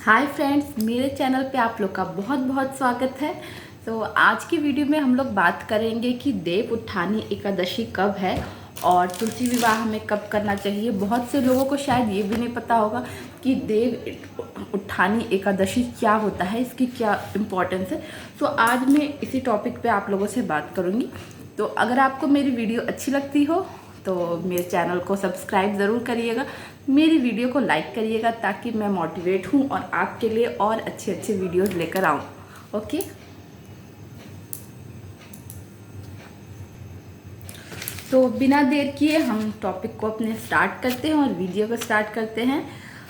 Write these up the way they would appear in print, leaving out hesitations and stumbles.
Hi friends, मेरे channel पे आप लोग का बहुत बहुत स्वागत है। तो आज की वीडियो में हम लोग बात करेंगे कि देव उत्थानी एकादशी कब है और तुलसी विवाह हमें कब करना चाहिए। बहुत से लोगों को शायद ये भी नहीं पता होगा कि देव उत्थानी एकादशी क्या होता है, इसकी क्या इम्पोर्टेंस है। तो आज मैं इसी टॉपिक पे आप लोगों से बात करूँगी। तो अगर आपको मेरी वीडियो अच्छी लगती हो तो मेरे चैनल को सब्सक्राइब ज़रूर करिएगा, मेरी वीडियो को लाइक करिएगा ताकि मैं मोटिवेट हूँ और आपके लिए और अच्छे अच्छे वीडियोस लेकर आऊँ। ओके, तो बिना देर किए हम टॉपिक को अपने स्टार्ट करते हैं और वीडियो को स्टार्ट करते हैं।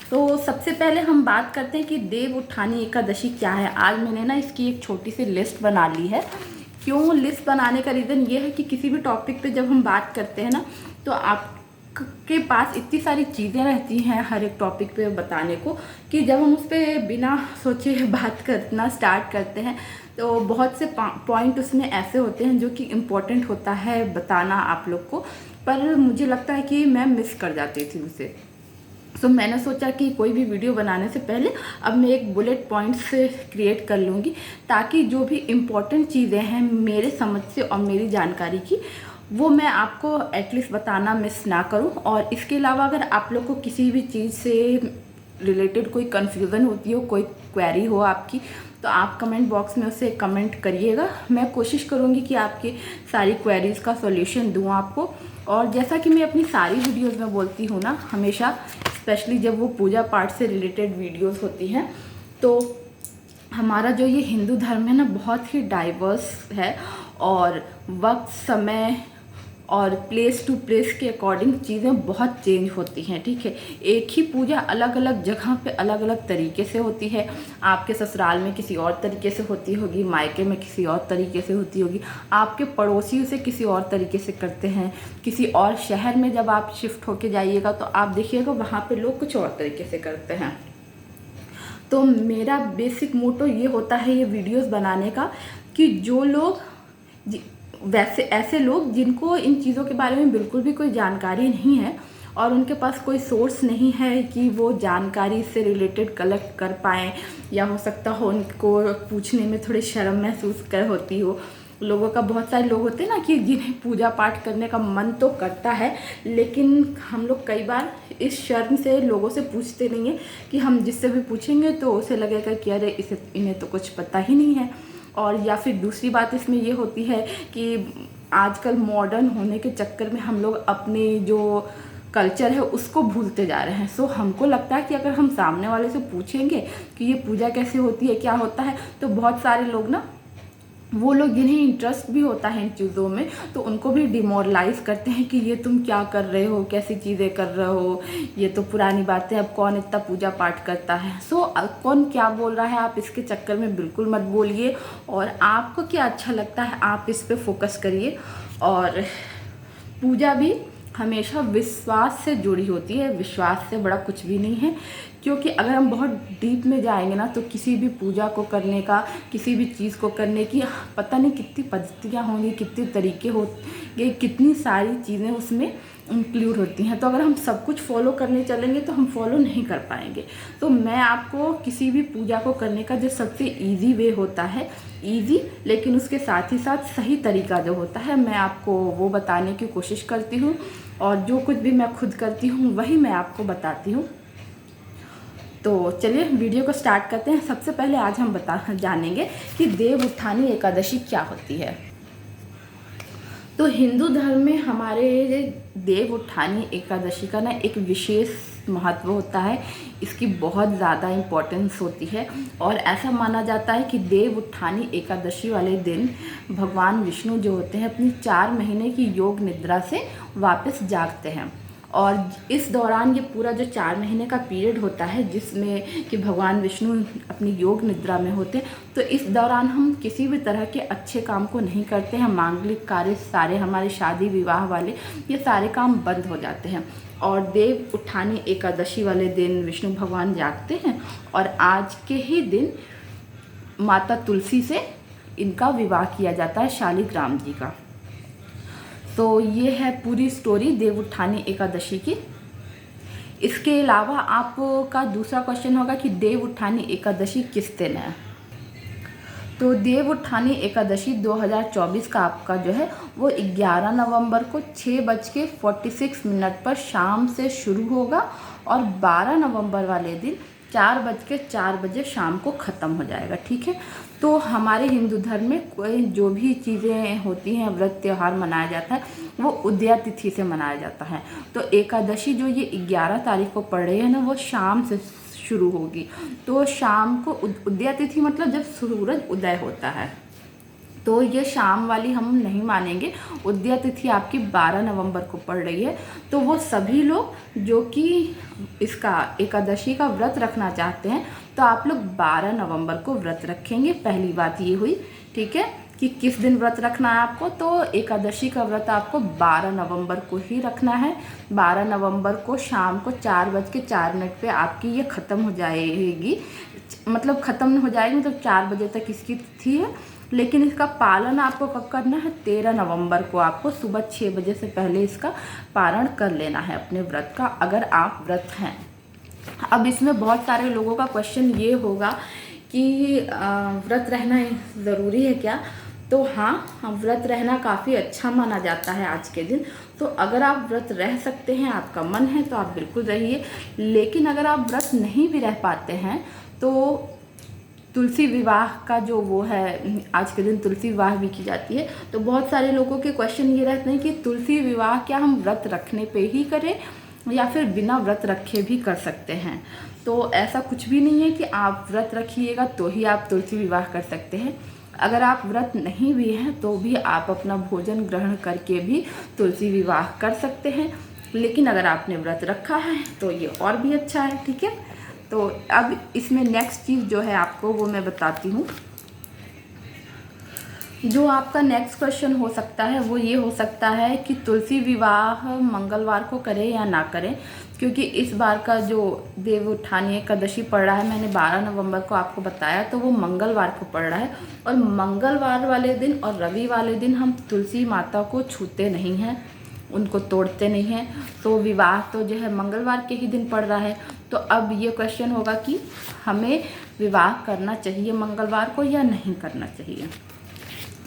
तो सबसे पहले हम बात करते हैं कि देव उत्थानी एकादशी क्या है। आज मैंने ना इसकी एक छोटी सी लिस्ट बना ली है। क्यों लिस्ट बनाने का रीज़न ये है कि किसी भी टॉपिक पे जब हम बात करते हैं ना, तो आपके पास इतनी सारी चीज़ें रहती हैं हर एक टॉपिक पे बताने को कि जब हम उस पर बिना सोचे बात करना स्टार्ट करते हैं तो बहुत से पॉइंट उसमें ऐसे होते हैं जो कि इम्पोर्टेंट होता है बताना आप लोग को, पर मुझे लगता है कि मैं मिस कर जाती थी उसे। तो मैंने सोचा कि कोई भी वीडियो बनाने से पहले अब मैं एक बुलेट पॉइंट्स से क्रिएट कर लूँगी ताकि जो भी इम्पोर्टेंट चीज़ें हैं मेरे समझ से और मेरी जानकारी की, वो मैं आपको एटलीस्ट बताना मिस ना करूं। और इसके अलावा अगर आप लोग को किसी भी चीज़ से रिलेटेड कोई कन्फ्यूज़न होती हो, कोई क्वेरी हो आपकी, तो आप कमेंट बॉक्स में उसे कमेंट करिएगा। मैं कोशिश करूंगी कि आपकी सारी क्वेरीज़ का सॉल्यूशन दूं आपको। और जैसा कि मैं अपनी सारी वीडियोज़ में बोलती हूँ ना हमेशा, स्पेशली जब वो पूजा पाठ से रिलेटेड वीडियोज़ होती हैं, तो हमारा जो ये हिंदू धर्म है ना बहुत ही डाइवर्स है और वक्त, समय और प्लेस टू प्लेस के अकॉर्डिंग चीज़ें बहुत चेंज होती हैं। ठीक है, एक ही पूजा अलग अलग जगह पे अलग अलग तरीके से होती है। आपके ससुराल में किसी और तरीके से होती होगी, मायके में किसी और तरीके से होती होगी, आपके पड़ोसी उसे किसी और तरीके से करते हैं। किसी और शहर में जब आप शिफ्ट होके जाइएगा तो आप देखिएगा वहाँ पे लोग कुछ और तरीके से करते हैं। तो मेरा बेसिक मोटो ये होता है ये वीडियोस बनाने का कि जो लोग वैसे ऐसे लोग जिनको इन चीज़ों के बारे में बिल्कुल भी कोई जानकारी नहीं है और उनके पास कोई सोर्स नहीं है कि वो जानकारी से रिलेटेड कलेक्ट कर पाएँ, या हो सकता हो उनको पूछने में थोड़ी शर्म महसूस कर होती हो। लोगों का, बहुत सारे लोग होते हैं ना कि जिन्हें पूजा पाठ करने का मन तो करता है, लेकिन हम लोग कई बार इस शर्म से लोगों से पूछते नहीं है कि हम जिससे भी पूछेंगे तो उसे लगेगा कि अरे इसे इन्हें तो कुछ पता ही नहीं है। और या फिर दूसरी बात इसमें ये होती है कि आजकल मॉडर्न होने के चक्कर में हम लोग अपने जो कल्चर है उसको भूलते जा रहे हैं। सो हमको लगता है कि अगर हम सामने वाले से पूछेंगे कि ये पूजा कैसे होती है, क्या होता है, तो बहुत सारे लोग ना, वो लोग जिन्हें इंटरेस्ट भी होता है इन चीज़ों में, तो उनको भी डिमोरलाइज करते हैं कि ये तुम क्या कर रहे हो, कैसी चीज़ें कर रहे हो, ये तो पुरानी बातें, अब कौन इतना पूजा पाठ करता है। सो कौन क्या बोल रहा है आप इसके चक्कर में बिल्कुल मत बोलिए, और आपको क्या अच्छा लगता है आप इस पर फोकस करिए। और पूजा भी हमेशा विश्वास से जुड़ी होती है, विश्वास से बड़ा कुछ भी नहीं है। क्योंकि अगर हम बहुत डीप में जाएंगे ना तो किसी भी पूजा को करने का, किसी भी चीज़ को करने की पता नहीं कितनी पद्धतियाँ होंगी, कितने तरीके होंगे, कितनी सारी चीज़ें उसमें इंक्लूड होती हैं। तो अगर हम सब कुछ फॉलो करने चलेंगे तो हम फॉलो नहीं कर पाएंगे। तो मैं आपको किसी भी पूजा को करने का जो सबसे ईजी वे होता है, ईजी लेकिन उसके साथ ही साथ सही तरीका जो होता है, मैं आपको वो बताने की कोशिश करती हूँ। और जो कुछ भी मैं खुद करती हूँ वही मैं आपको बताती हूँ। तो चलिए वीडियो को स्टार्ट करते हैं। सबसे पहले आज हम जानेंगे कि देव उत्थानी एकादशी क्या होती है। तो हिंदू धर्म में हमारे देव उत्थानी एकादशी का ना एक विशेष महत्व होता है। इसकी बहुत ज़्यादा इम्पोर्टेंस होती है और ऐसा माना जाता है कि देव उत्थानी एकादशी वाले दिन भगवान विष्णु जो होते हैं अपनी 4 महीने की योग निद्रा से वापस जागते हैं। और इस दौरान ये पूरा जो 4 महीने का पीरियड होता है जिसमें कि भगवान विष्णु अपनी योग निद्रा में होते हैं, तो इस दौरान हम किसी भी तरह के अच्छे काम को नहीं करते हैं। मांगलिक कार्य सारे, हमारे शादी विवाह वाले, ये सारे काम बंद हो जाते हैं। और देव उत्थानी एकादशी वाले दिन विष्णु भगवान जागते हैं और आज के ही दिन माता तुलसी से इनका विवाह किया जाता है, शालिग्राम जी का। तो ये है पूरी स्टोरी देव उत्थानी एकादशी की। इसके अलावा आपका दूसरा क्वेश्चन होगा कि देव उठानी एकादशी किस दिन है। तो देव उठानी एकादशी 2024 का आपका जो है वो 11 नवंबर को 6:46 पर शाम से शुरू होगा और 12 नवंबर वाले दिन 4:04 शाम को ख़त्म हो जाएगा। ठीक है, तो हमारे हिंदू धर्म में कोई जो भी चीज़ें होती हैं, व्रत त्यौहार मनाया जाता है, वो उदया तिथि से मनाया जाता है। तो एकादशी जो ये 11 तारीख को पड़ रही है ना, वो शाम से शुरू होगी। तो शाम को उदया तिथि मतलब जब सूरज उदय होता है, तो ये शाम वाली हम नहीं मानेंगे। उदया तिथि आपकी 12 नवंबर को पड़ रही है। तो वो सभी लोग जो कि इसका एकादशी का व्रत रखना चाहते हैं, तो आप लोग 12 नवंबर को व्रत रखेंगे। पहली बात ये हुई, ठीक है, कि किस दिन व्रत रखना है आपको। तो एकादशी का व्रत आपको 12 नवंबर को ही रखना है। 12 नवंबर को शाम को 4:04 पे आपकी ये ख़त्म हो जाएगी, मतलब ख़त्म हो जाएगी, मतलब 4 बजे तक इसकी तिथि है। लेकिन इसका पालन आपको कब करना है, 13 नवंबर को आपको सुबह 6 बजे से पहले इसका पारण कर लेना है अपने व्रत का, अगर आप व्रत हैं। अब इसमें बहुत सारे लोगों का क्वेश्चन ये होगा कि व्रत रहना ज़रूरी है क्या। तो हाँ, व्रत रहना काफ़ी अच्छा माना जाता है आज के दिन। तो अगर आप व्रत रह सकते हैं, आपका मन है, तो आप बिल्कुल रहिए। लेकिन अगर आप व्रत नहीं भी रह पाते हैं, तो तुलसी विवाह का जो वो है, आज के दिन तुलसी विवाह भी की जाती है। तो बहुत सारे लोगों के क्वेश्चन ये रहते हैं कि तुलसी विवाह क्या हम व्रत रखने पे ही करें या फिर बिना व्रत रखे भी कर सकते हैं। तो ऐसा कुछ भी नहीं है कि आप व्रत रखिएगा तो ही आप तुलसी विवाह कर सकते हैं। अगर आप व्रत नहीं भी हैं तो भी आप अपना भोजन ग्रहण करके भी तुलसी विवाह कर सकते हैं। लेकिन अगर आपने व्रत रखा है तो ये और भी अच्छा है। ठीक है, तो अब इसमें नेक्स्ट चीज़ जो है आपको वो मैं बताती हूँ। जो आपका नेक्स्ट क्वेश्चन हो सकता है वो ये हो सकता है कि तुलसी विवाह मंगलवार को करें या ना करें, क्योंकि इस बार का जो देव उठानी एकादशी पड़ रहा है, मैंने 12 नवंबर को आपको बताया, तो वो मंगलवार को पड़ रहा है। और मंगलवार वाले दिन और रवि वाले दिन हम तुलसी माता को छूते नहीं हैं, उनको तोड़ते नहीं हैं। तो विवाह तो जो है मंगलवार के ही दिन पड़ रहा है। तो अब ये क्वेश्चन होगा कि हमें विवाह करना चाहिए मंगलवार को या नहीं करना चाहिए।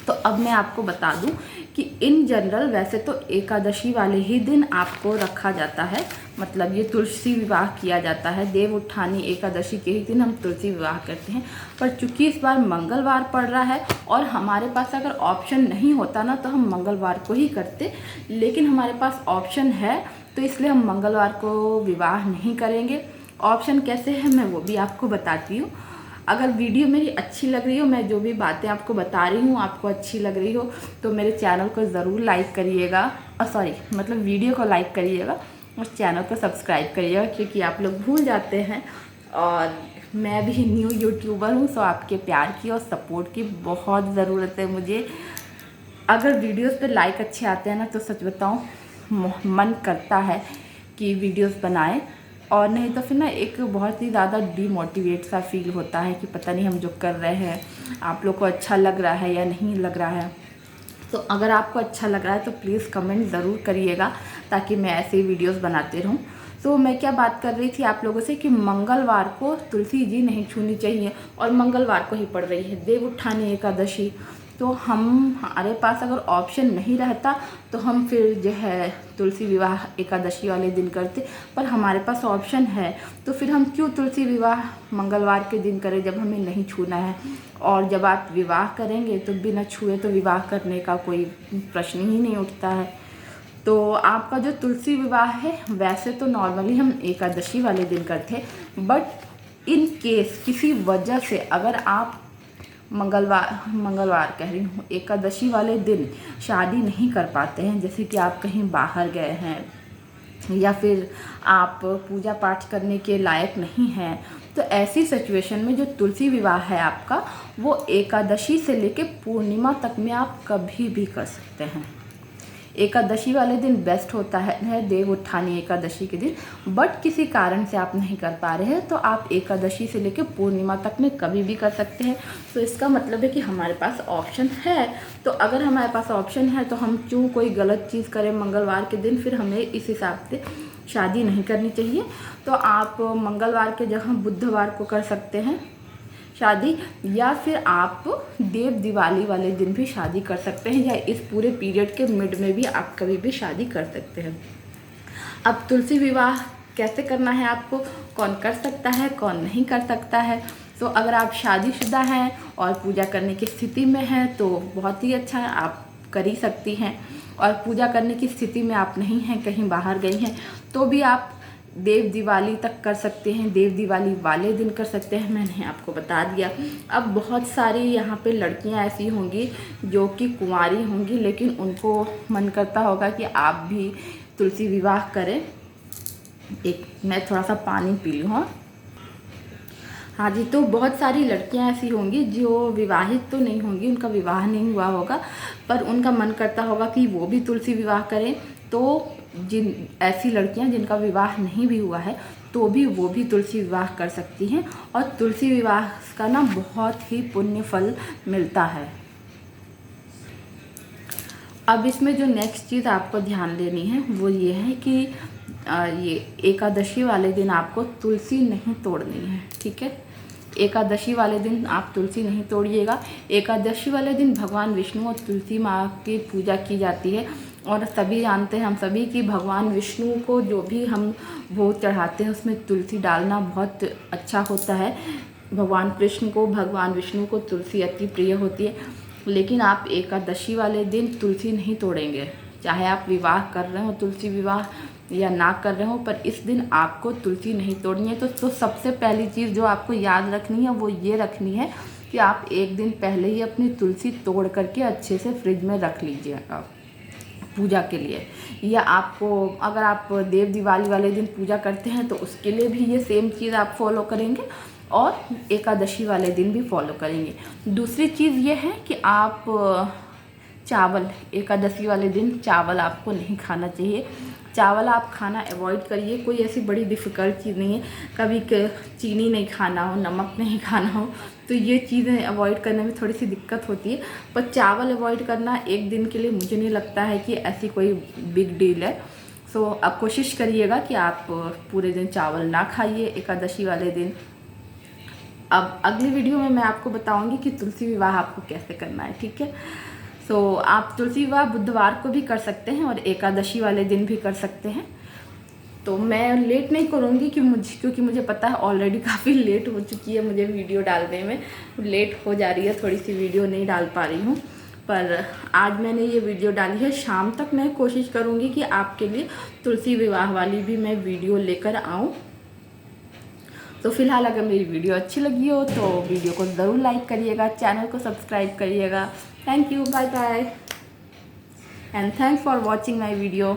तो अब मैं आपको बता दूं कि इन जनरल वैसे तो एकादशी वाले ही दिन आपको रखा जाता है, मतलब ये तुलसी विवाह किया जाता है। देव उठानी एकादशी के ही दिन हम तुलसी विवाह करते हैं। पर चूंकि इस बार मंगलवार पड़ रहा है और हमारे पास अगर ऑप्शन नहीं होता ना, तो हम मंगलवार को ही करते। लेकिन हमारे पास ऑप्शन है, तो इसलिए हम मंगलवार को विवाह नहीं करेंगे। ऑप्शन कैसे है मैं वो भी आपको बताती हूँ। अगर वीडियो मेरी अच्छी लग रही हो, मैं जो भी बातें आपको बता रही हूँ आपको अच्छी लग रही हो, तो मेरे चैनल को ज़रूर लाइक करिएगा, मतलब वीडियो को लाइक करिएगा और चैनल को सब्सक्राइब करिएगा, क्योंकि आप लोग भूल जाते हैं। और मैं भी न्यू यूट्यूबर हूँ, सो आपके प्यार की और सपोर्ट की बहुत ज़रूरत है मुझे। अगर वीडियोस पे लाइक अच्छे आते हैं ना, तो सच बताऊँ मन करता है कि वीडियोस बनाएं, और नहीं तो फिर ना एक बहुत ही ज़्यादा डीमोटिवेट सा फील होता है कि पता नहीं हम जो कर रहे हैं आप लोग को अच्छा लग रहा है या नहीं लग रहा है। तो अगर आपको अच्छा लग रहा है तो प्लीज़ कमेंट ज़रूर करिएगा, ताकि मैं ऐसे ही वीडियोस बनाते रहूं। तो मैं क्या बात कर रही थी आप लोगों से कि मंगलवार को तुलसी जी नहीं छूनी चाहिए, और मंगलवार को ही पड़ रही है देव उठानी एकादशी। तो हमारे पास अगर ऑप्शन नहीं रहता तो हम फिर जो है तुलसी विवाह एकादशी वाले दिन करते, पर हमारे पास ऑप्शन है, तो फिर हम क्यों तुलसी विवाह मंगलवार के दिन करें जब हमें नहीं छूना है। और जब आप विवाह करेंगे तो बिना छुए तो विवाह करने का कोई प्रश्न ही नहीं उठता है। तो आपका जो तुलसी विवाह है वैसे तो नॉर्मली हम एकादशी वाले दिन करते हैं, बट इन केस किसी वजह से अगर आप मंगलवार कह रही हूँ, एकादशी वाले दिन शादी नहीं कर पाते हैं, जैसे कि आप कहीं बाहर गए हैं या फिर आप पूजा पाठ करने के लायक नहीं हैं, तो ऐसी सिचुएशन में जो तुलसी विवाह है आपका, वो एकादशी से लेके पूर्णिमा तक में आप कभी भी कर सकते हैं। एकादशी वाले दिन बेस्ट होता है, देव उठानी एकादशी के दिन, बट किसी कारण से आप नहीं कर पा रहे हैं तो आप एकादशी से लेकर पूर्णिमा तक में कभी भी कर सकते हैं। तो इसका मतलब है कि हमारे पास ऑप्शन है। तो अगर हमारे पास ऑप्शन है तो हम क्यों कोई गलत चीज़ करें मंगलवार के दिन, फिर हमें इस हिसाब से शादी नहीं करनी चाहिए। तो आप मंगलवार के जगह बुधवार को कर सकते हैं शादी, या फिर आप देव दिवाली वाले दिन भी शादी कर सकते हैं, या इस पूरे पीरियड के मिड में भी आप कभी भी शादी कर सकते हैं। अब तुलसी विवाह कैसे करना है आपको, कौन कर सकता है कौन नहीं कर सकता है। तो अगर आप शादीशुदा हैं और पूजा करने की स्थिति में हैं तो बहुत ही अच्छा है, आप कर ही सकती हैं। और पूजा करने की स्थिति में आप नहीं हैं, कहीं बाहर गई हैं, तो भी आप देव दिवाली तक कर सकते हैं, देव दिवाली वाले दिन कर सकते हैं, मैंने आपको बता दिया। अब बहुत सारी यहाँ पे लड़कियाँ ऐसी होंगी जो कि कुंवारी होंगी, लेकिन उनको मन करता होगा कि आप भी तुलसी विवाह करें। एक मैं थोड़ा सा पानी पी लूँ। हाँ जी, तो बहुत सारी लड़कियां ऐसी होंगी जो विवाहित तो नहीं होंगी, उनका विवाह नहीं हुआ होगा, पर उनका मन करता होगा कि वो भी तुलसी विवाह करें। तो ऐसी लड़कियां जिनका विवाह नहीं भी हुआ है तो भी वो भी तुलसी विवाह कर सकती हैं, और तुलसी विवाह का ना बहुत ही पुण्य फल मिलता है। अब इसमें जो नेक्स्ट चीज़ आपको ध्यान देनी है वो ये है कि ये एकादशी वाले दिन आपको तुलसी नहीं तोड़नी है, ठीक है। एकादशी वाले दिन आप तुलसी नहीं तोड़िएगा। एकादशी वाले दिन भगवान विष्णु और तुलसी माँ की पूजा की जाती है, और सभी जानते हैं हम सभी कि भगवान विष्णु को जो भी हम भोग चढ़ाते हैं उसमें तुलसी डालना बहुत अच्छा होता है। भगवान विष्णु को तुलसी अति प्रिय होती है। लेकिन आप एकादशी वाले दिन तुलसी नहीं तोड़ेंगे, चाहे आप विवाह कर रहे हो तुलसी विवाह या ना कर रहे हो, पर इस दिन आपको तुलसी नहीं तोड़नी है। तो सबसे पहली चीज़ जो आपको याद रखनी है वो ये रखनी है कि आप एक दिन पहले ही अपनी तुलसी तोड़ करके अच्छे से फ्रिज में रख लीजिएगा पूजा के लिए। या आपको अगर आप देव दिवाली वाले दिन पूजा करते हैं तो उसके लिए भी ये सेम चीज़ आप फॉलो करेंगे, और एकादशी वाले दिन भी फॉलो करेंगे। दूसरी चीज़ ये है कि आप चावल, एकादशी वाले दिन चावल आपको नहीं खाना चाहिए। चावल आप खाना अवॉइड करिए। कोई ऐसी बड़ी डिफ़िकल्ट चीज़ नहीं है, कभी चीनी नहीं खाना हो, नमक नहीं खाना हो, तो ये चीज़ें अवॉइड करने में थोड़ी सी दिक्कत होती है। पर चावल अवॉइड करना एक दिन के लिए मुझे नहीं लगता है कि ऐसी कोई बिग डील है। सो आप कोशिश करिएगा कि आप पूरे दिन चावल ना खाइए एकादशी वाले दिन। अब अगली वीडियो में मैं आपको बताऊंगी कि तुलसी विवाह आपको कैसे करना है, ठीक है। सो आप तुलसी विवाह बुधवार को भी कर सकते हैं और एकादशी वाले दिन भी कर सकते हैं। तो मैं लेट नहीं करूँगी क्योंकि मुझे पता है ऑलरेडी काफ़ी लेट हो चुकी है, मुझे वीडियो डालने में लेट हो जा रही है, थोड़ी सी वीडियो नहीं डाल पा रही हूँ। पर आज मैंने ये वीडियो डाली है, शाम तक मैं कोशिश करूँगी कि आपके लिए तुलसी विवाह वाली भी मैं वीडियो लेकर आऊँ। तो फिलहाल अगर मेरी वीडियो अच्छी लगी हो तो वीडियो को ज़रूर लाइक करिएगा, चैनल को सब्सक्राइब करिएगा। Thank you, bye bye, and thanks for watching my video.